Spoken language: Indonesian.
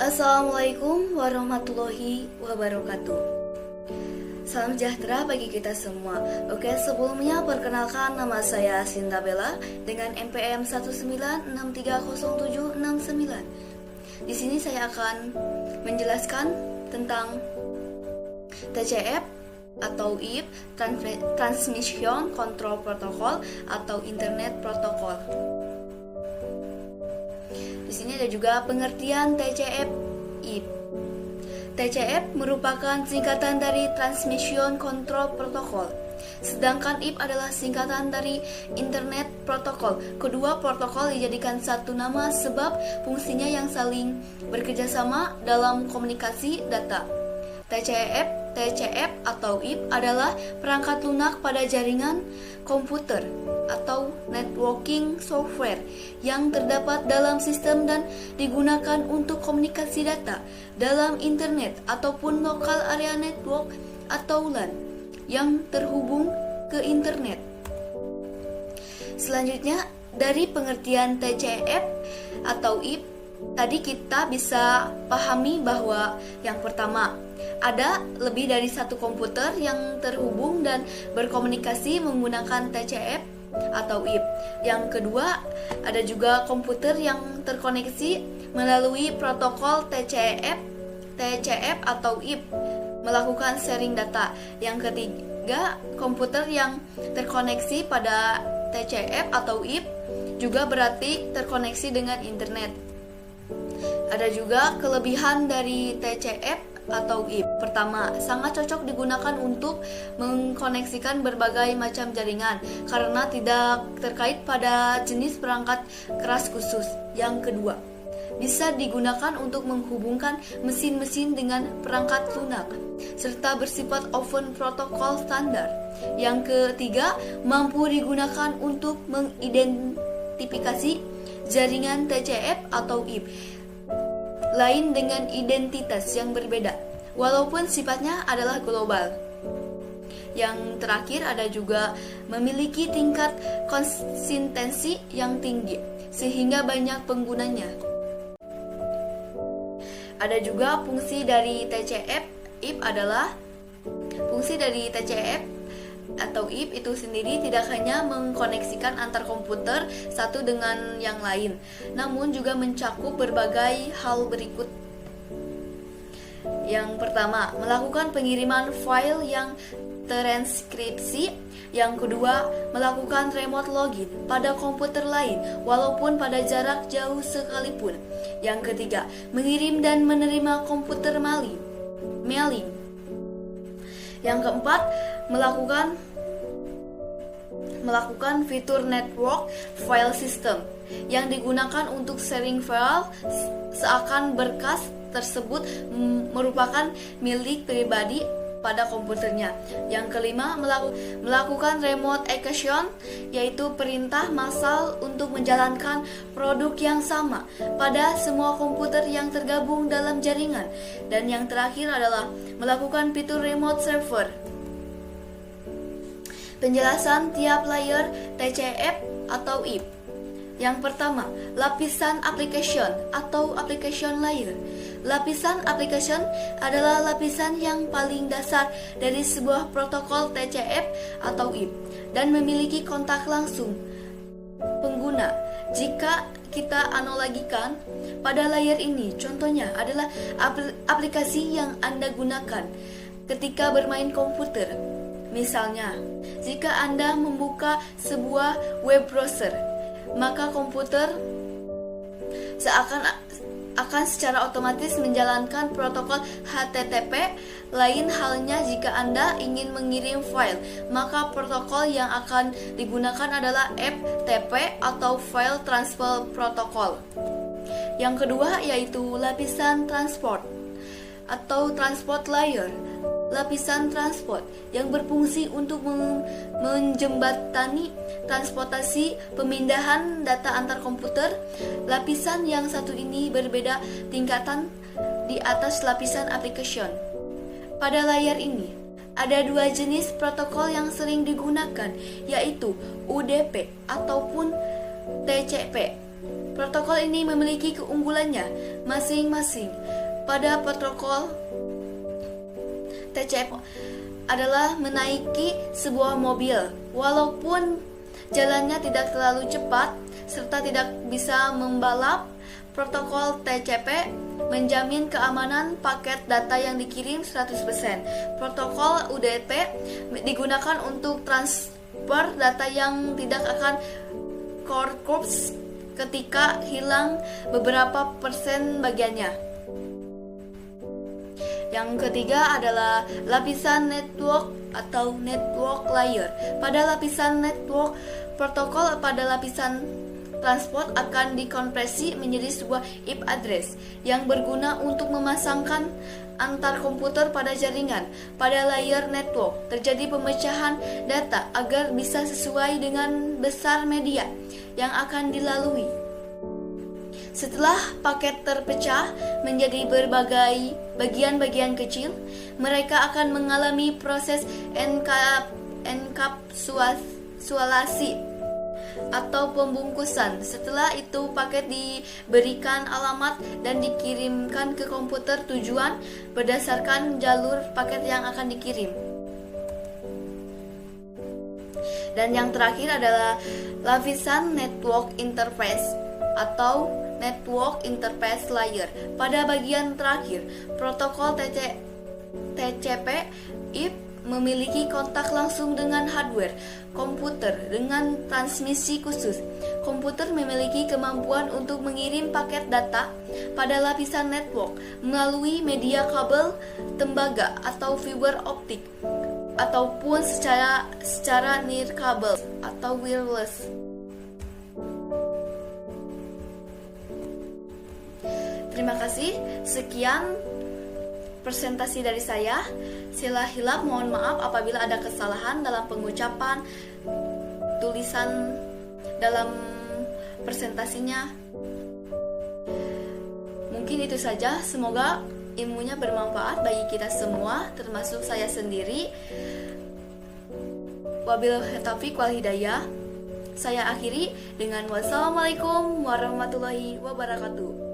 Assalamualaikum warahmatullahi wabarakatuh. Salam sejahtera bagi kita semua. Oke, sebelumnya perkenalkan, nama saya Sinta Bella dengan NPM 196300769. Di sini saya akan menjelaskan tentang TCP atau IP, Transmission Control Protocol atau Internet Protocol. Di sini ada juga pengertian TCP/IP. TCP merupakan singkatan dari Transmission Control Protocol, sedangkan IP adalah singkatan dari Internet Protocol. Kedua protokol dijadikan satu nama sebab fungsinya yang saling bekerjasama dalam komunikasi data. TCP atau IP adalah perangkat lunak pada jaringan komputer atau networking software yang terdapat dalam sistem dan digunakan untuk komunikasi data dalam internet ataupun local area network atau LAN yang terhubung ke internet. Selanjutnya, dari pengertian TCP atau IP, tadi kita bisa pahami bahwa yang pertama, ada lebih dari satu komputer yang terhubung dan berkomunikasi menggunakan TCP atau IP. Yang kedua, ada juga komputer yang terkoneksi melalui protokol TCP atau IP melakukan sharing data. Yang ketiga, komputer yang terkoneksi pada TCP atau IP juga berarti terkoneksi dengan internet. Ada juga kelebihan dari TCP atau IP. Pertama, sangat cocok digunakan untuk mengkoneksikan berbagai macam jaringan karena tidak terkait pada jenis perangkat keras khusus. Yang kedua, bisa digunakan untuk menghubungkan mesin-mesin dengan perangkat lunak serta bersifat open protokol standar. Yang ketiga, mampu digunakan untuk mengidentifikasi jaringan TCP atau IP lain dengan identitas yang berbeda, walaupun sifatnya adalah global. Yang terakhir, ada juga memiliki tingkat konsistensi yang tinggi, sehingga banyak penggunanya. Ada juga fungsi dari TCP/IP adalah fungsi dari TCP atau IP itu sendiri tidak hanya mengkoneksikan antar komputer satu dengan yang lain, namun juga mencakup berbagai hal berikut. Yang pertama, melakukan pengiriman file yang terenkripsi. Yang kedua, melakukan remote login pada komputer lain walaupun pada jarak jauh sekalipun. Yang ketiga, mengirim dan menerima komputer mailing. Yang keempat, melakukan fitur network file system yang digunakan untuk sharing file seakan berkas tersebut merupakan milik pribadi pada komputernya. Yang kelima, melakukan remote execution, yaitu perintah massal untuk menjalankan produk yang sama pada semua komputer yang tergabung dalam jaringan. Dan yang terakhir adalah melakukan fitur remote server. Penjelasan tiap layer TCP atau IP. Yang pertama, lapisan application atau application layer. Lapisan application adalah lapisan yang paling dasar dari sebuah protokol TCP atau IP dan memiliki kontak langsung pengguna. Jika kita analogikan pada layer ini, contohnya adalah aplikasi yang Anda gunakan ketika bermain komputer. Misalnya, jika Anda membuka sebuah web browser, maka komputer akan secara otomatis menjalankan protokol HTTP. Lain halnya jika Anda ingin mengirim file, maka protokol yang akan digunakan adalah FTP atau File Transfer Protocol. Yang kedua yaitu lapisan transport atau transport layer. Lapisan transport yang berfungsi untuk menjembatani transportasi pemindahan data antar komputer. Lapisan yang satu ini berbeda tingkatan di atas lapisan application. Pada layar ini ada dua jenis protokol yang sering digunakan, yaitu UDP ataupun TCP. Protokol ini memiliki keunggulannya masing-masing. Pada protokol TCP adalah menaiki sebuah mobil walaupun jalannya tidak terlalu cepat serta tidak bisa membalap. Protokol TCP menjamin keamanan paket data yang dikirim 100%. Protokol UDP digunakan untuk transfer data yang tidak akan corrupt ketika hilang beberapa persen bagiannya. Yang ketiga adalah lapisan network atau network layer. Pada lapisan network, protokol pada lapisan transport akan dikompresi menjadi sebuah IP address yang berguna untuk memasangkan antar komputer pada jaringan. Pada layer network terjadi pemecahan data agar bisa sesuai dengan besar media yang akan dilalui. Setelah paket terpecah menjadi berbagai bagian-bagian kecil, mereka akan mengalami proses enkapsulasi atau pembungkusan. Setelah itu paket diberikan alamat dan dikirimkan ke komputer tujuan berdasarkan jalur paket yang akan dikirim. Dan yang terakhir adalah lapisan network interface atau network interface layer. Pada bagian terakhir, protokol TCP IP memiliki kontak langsung dengan hardware komputer dengan transmisi khusus. Komputer memiliki kemampuan untuk mengirim paket data pada lapisan network melalui media kabel, tembaga atau fiber optik ataupun secara nirkabel atau wireless. Terima kasih. Sekian presentasi dari saya. Sila hilaf, mohon maaf apabila ada kesalahan dalam pengucapan, tulisan dalam presentasinya. Mungkin itu saja. Semoga ilmunya bermanfaat bagi kita semua, termasuk saya sendiri. Wabillahi taufiq wal hidayah. Saya akhiri dengan wassalamualaikum warahmatullahi wabarakatuh.